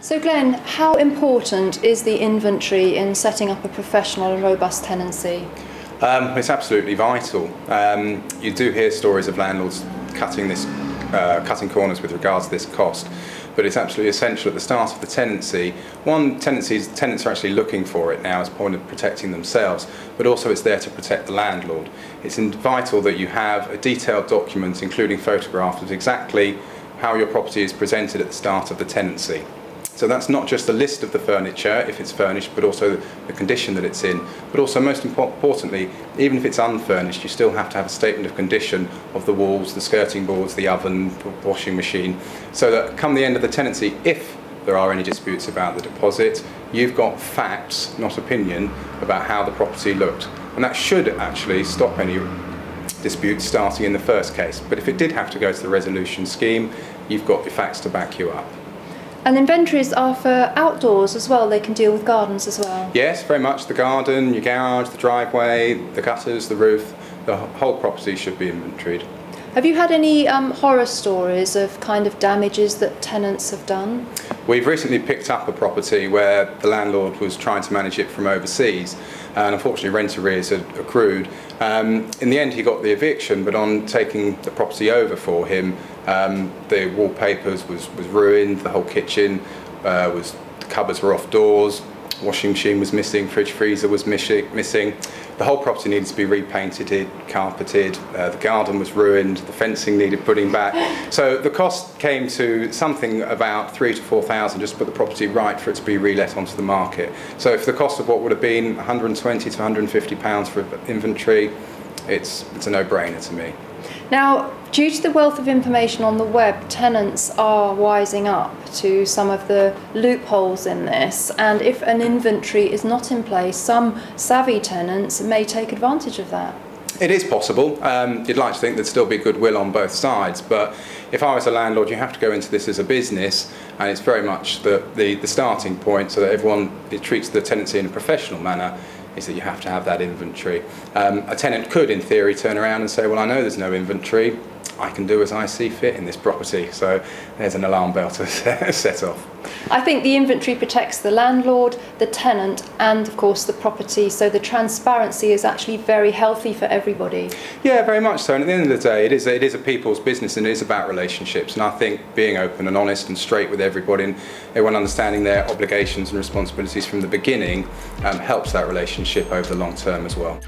So Glenn, how important is the inventory in setting up a professional and robust tenancy? It's absolutely vital. You do hear stories of landlords cutting corners with regards to this cost, but it's absolutely essential at the start of the tenancy. Tenants are actually looking for it now as a point of protecting themselves, but also it's there to protect the landlord. It's vital that you have a detailed document, including photographs of exactly how your property is presented at the start of the tenancy. So that's not just a list of the furniture, if it's furnished, but also the condition that it's in. But also, most importantly, even if it's unfurnished, you still have to have a statement of condition of the walls, the skirting boards, the oven, the washing machine, so that come the end of the tenancy, if there are any disputes about the deposit, you've got facts, not opinion, about how the property looked. And that should actually stop any disputes starting in the first case. But if it did have to go to the resolution scheme, you've got your facts to back you up. And inventories are for outdoors as well, they can deal with gardens as well? Yes, very much. The garden, your garage, the driveway, the gutters, the roof, the whole property should be inventoried. Have you had any horror stories of kind of damages that tenants have done? We've recently picked up a property where the landlord was trying to manage it from overseas, and unfortunately rent arrears had accrued. In the end he got the eviction, but on taking the property over for him, the wallpapers was ruined, the whole kitchen the cupboards were off doors, washing machine was missing, fridge freezer was missing. The whole property needed to be repainted, carpeted, the garden was ruined, the fencing needed putting back. So the cost came to something about £3,000 to £4,000 just to put the property right for it to be relet onto the market. So if the cost of what would have been £120 to £150 for inventory, it's a no-brainer to me. Now, due to the wealth of information on the web, tenants are wising up to some of the loopholes in this, and if an inventory is not in place, some savvy tenants may take advantage of that. It is possible. You'd like to think there'd still be goodwill on both sides, but if I was a landlord, you have to go into this as a business, and it's very much the starting point so that everyone treats the tenancy in a professional manner, is that you have to have that inventory. A tenant could, in theory, turn around and say, well, I know there's no inventory, I can do as I see fit in this property. So there's an alarm bell to set off. I think the inventory protects the landlord, the tenant, and of course the property, so the transparency is actually very healthy for everybody. Yeah, very much so. And at the end of the day, it is a people's business, and it is about relationships. And I think being open and honest and straight with everybody, and everyone understanding their obligations and responsibilities from the beginning, helps that relationship over the long term as well.